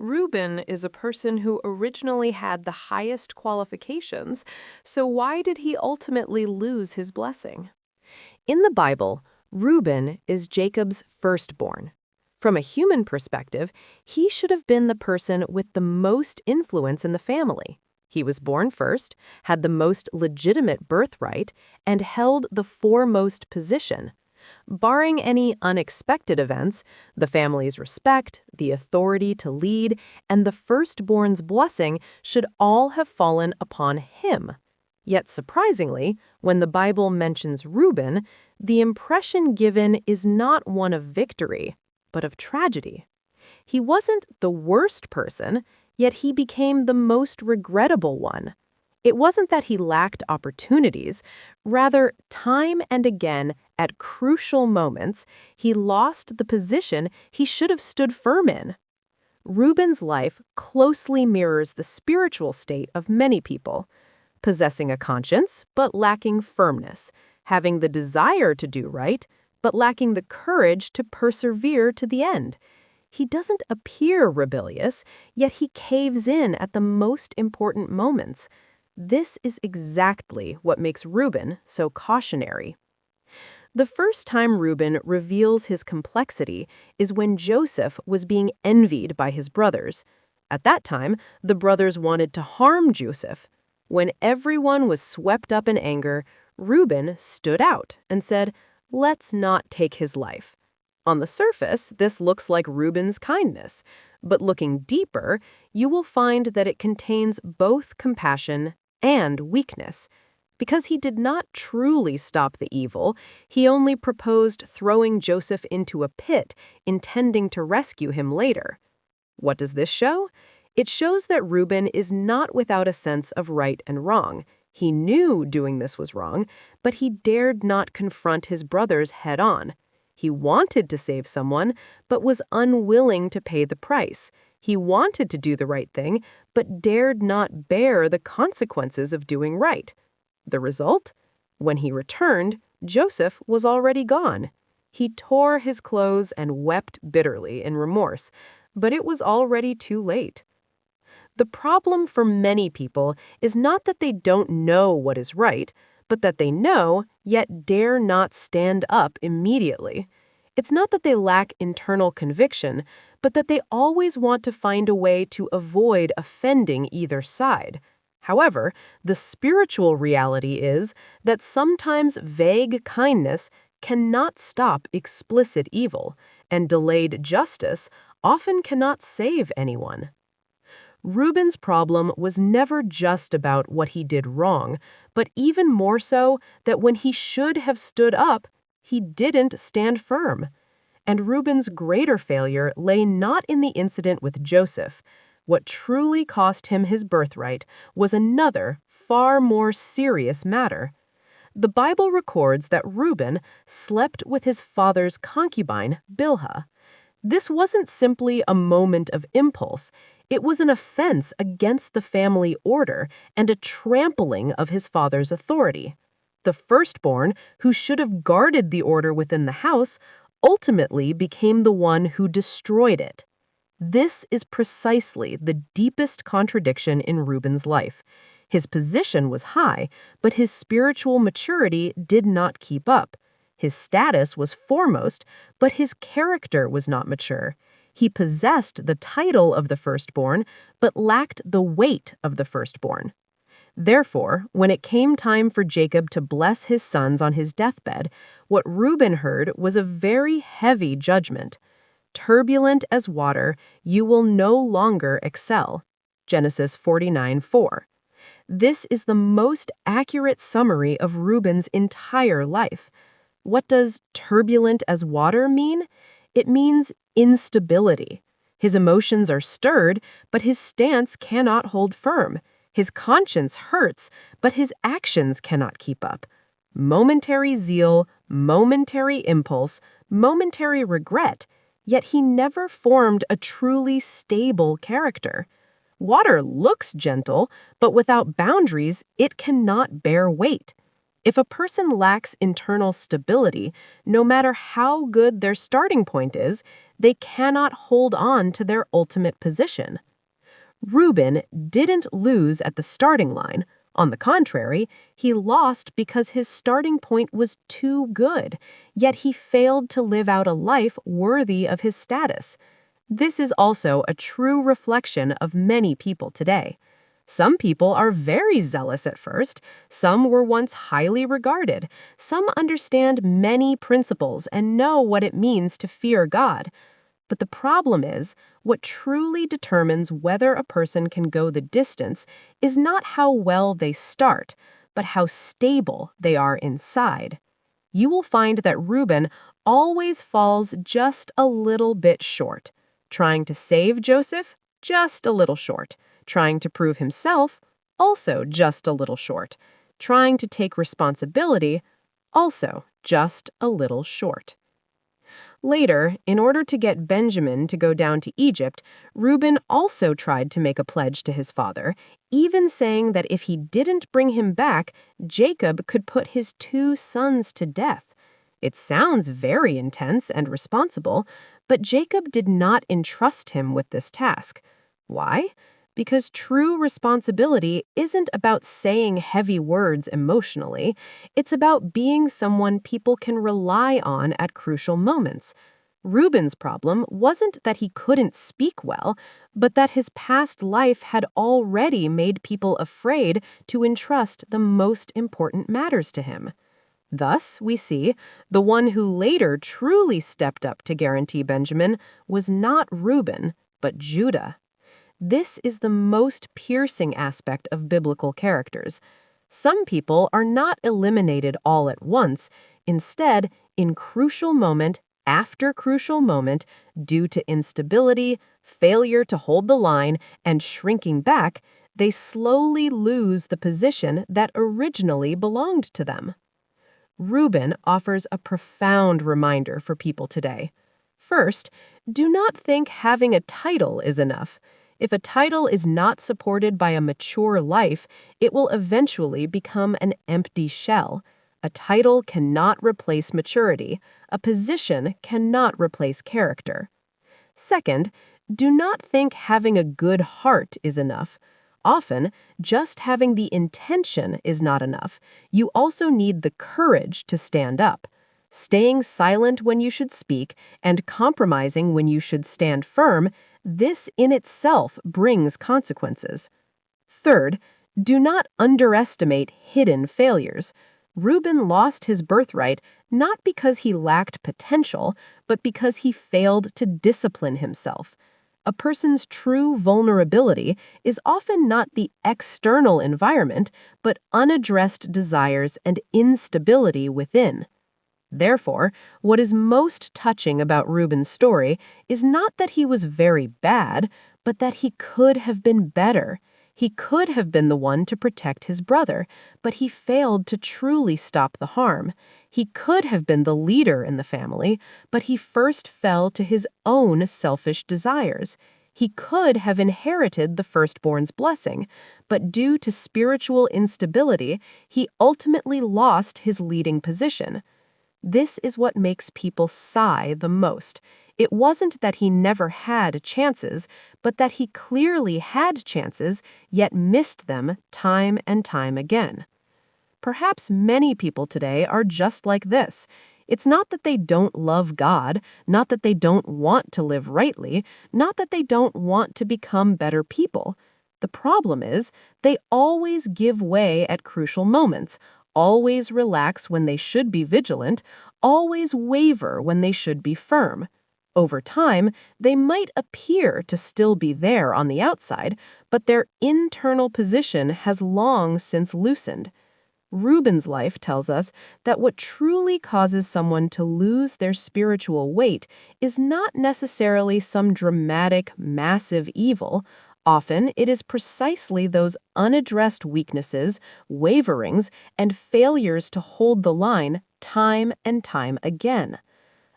Reuben is a person who originally had the highest qualifications, so why did he ultimately lose his blessing? In the Bible, Reuben is Jacob's firstborn. From a human perspective, he should have been the person with the most influence in the family. He was born first, had the most legitimate birthright, and held the foremost position. Barring any unexpected events, the family's respect, the authority to lead, and the firstborn's blessing should all have fallen upon him. Yet surprisingly, when the Bible mentions Reuben, the impression given is not one of victory, but of tragedy. He wasn't the worst person, yet he became the most regrettable one. It wasn't that he lacked opportunities. Rather, time and again, at crucial moments, he lost the position he should have stood firm in. Reuben's life closely mirrors the spiritual state of many people, possessing a conscience but lacking firmness, having the desire to do right but lacking the courage to persevere to the end. He doesn't appear rebellious, yet he caves in at the most important moments. This is exactly what makes Reuben so cautionary. The first time Reuben reveals his complexity is when Joseph was being envied by his brothers. At that time, the brothers wanted to harm Joseph. When everyone was swept up in anger, Reuben stood out and said, "Let's not take his life." On the surface, this looks like Reuben's kindness, but looking deeper, you will find that it contains both compassion and weakness. Because he did not truly stop the evil, he only proposed throwing Joseph into a pit, intending to rescue him later. What does this show? It shows that Reuben is not without a sense of right and wrong. He knew doing this was wrong, but he dared not confront his brothers head-on. He wanted to save someone, but was unwilling to pay the price. He wanted to do the right thing, but dared not bear the consequences of doing right. The result? When he returned, Joseph was already gone. He tore his clothes and wept bitterly in remorse, but it was already too late. The problem for many people is not that they don't know what is right, but that they know, yet dare not stand up immediately. It's not that they lack internal conviction, but that they always want to find a way to avoid offending either side. However, the spiritual reality is that sometimes vague kindness cannot stop explicit evil, and delayed justice often cannot save anyone. Reuben's problem was never just about what he did wrong, but even more so that when he should have stood up, he didn't stand firm. And Reuben's greater failure lay not in the incident with Joseph. What truly cost him his birthright was another, far more serious matter. The Bible records that Reuben slept with his father's concubine, Bilhah. This wasn't simply a moment of impulse. It was an offense against the family order and a trampling of his father's authority. The firstborn, who should have guarded the order within the house, ultimately became the one who destroyed it. This is precisely the deepest contradiction in Reuben's life. His position was high, but his spiritual maturity did not keep up. His status was foremost, but his character was not mature. He possessed the title of the firstborn, but lacked the weight of the firstborn. Therefore, when it came time for Jacob to bless his sons on his deathbed, what Reuben heard was a very heavy judgment. Turbulent as water, you will no longer excel. Genesis 49:4. This is the most accurate summary of Reuben's entire life. What does turbulent as water mean? It means instability. His emotions are stirred, but his stance cannot hold firm. His conscience hurts, but his actions cannot keep up. Momentary zeal, momentary impulse, momentary regret, yet he never formed a truly stable character. Water looks gentle, but without boundaries, it cannot bear weight. If a person lacks internal stability, no matter how good their starting point is, They cannot hold on to their ultimate position. Reuben didn't lose at the starting line. On the contrary, he lost because his starting point was too good, yet he failed to live out a life worthy of his status. This is also a true reflection of many people today. Some people are very zealous at first, some were once highly regarded, some understand many principles and know what it means to fear God. But the problem is, what truly determines whether a person can go the distance is not how well they start, but how stable they are inside. You will find that Reuben always falls just a little bit short. Trying to save Joseph? Just a little short. Trying to prove himself? Also just a little short. Trying to take responsibility? Also just a little short. Later, in order to get Benjamin to go down to Egypt, Reuben also tried to make a pledge to his father, even saying that if he didn't bring him back, Jacob could put his 2 sons to death. It sounds very intense and responsible, but Jacob did not entrust him with this task. Why? Because true responsibility isn't about saying heavy words emotionally. It's about being someone people can rely on at crucial moments. Reuben's problem wasn't that he couldn't speak well, but that his past life had already made people afraid to entrust the most important matters to him. Thus, we see, the one who later truly stepped up to guarantee Benjamin was not Reuben, but Judah. This is the most piercing aspect of biblical characters. Some people are not eliminated all at once. Instead, in crucial moment after crucial moment, due to instability, failure to hold the line, and shrinking back, they slowly lose the position that originally belonged to them. Reuben offers a profound reminder for people today. First, do not think having a title is enough. If a title is not supported by a mature life, it will eventually become an empty shell. A title cannot replace maturity. A position cannot replace character. Second, do not think having a good heart is enough. Often, just having the intention is not enough. You also need the courage to stand up. Staying silent when you should speak and compromising when you should stand firm, this in itself brings consequences. Third, do not underestimate hidden failures. Reuben lost his birthright not because he lacked potential, but because he failed to discipline himself. A person's true vulnerability is often not the external environment, but unaddressed desires and instability within. Therefore, what is most touching about Reuben's story is not that he was very bad, but that he could have been better. He could have been the one to protect his brother, but he failed to truly stop the harm. He could have been the leader in the family, but he first fell to his own selfish desires. He could have inherited the firstborn's blessing, but due to spiritual instability, he ultimately lost his leading position. This is what makes people sigh the most. It wasn't that he never had chances, but that he clearly had chances, yet missed them time and time again. Perhaps many people today are just like this. It's not that they don't love God, not that they don't want to live rightly, not that they don't want to become better people. The problem is, they always give way at crucial moments, always relax when they should be vigilant, always waver when they should be firm. Over time, they might appear to still be there on the outside, but their internal position has long since loosened. Reuben's life tells us that what truly causes someone to lose their spiritual weight is not necessarily some dramatic, massive evil. Often, it is precisely those unaddressed weaknesses, waverings, and failures to hold the line time and time again.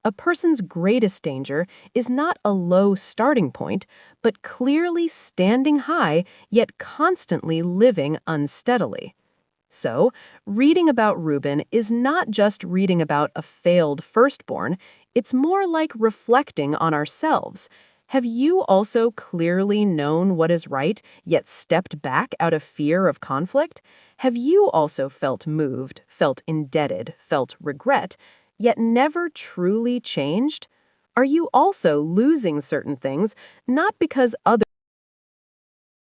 A person's greatest danger is not a low starting point, but clearly standing high, yet constantly living unsteadily. So, reading about Reuben is not just reading about a failed firstborn, It's more like reflecting on ourselves. Have you also clearly known what is right, yet stepped back out of fear of conflict? Have you also felt moved, felt indebted, felt regret, yet never truly changed? Are you also losing certain things, not because others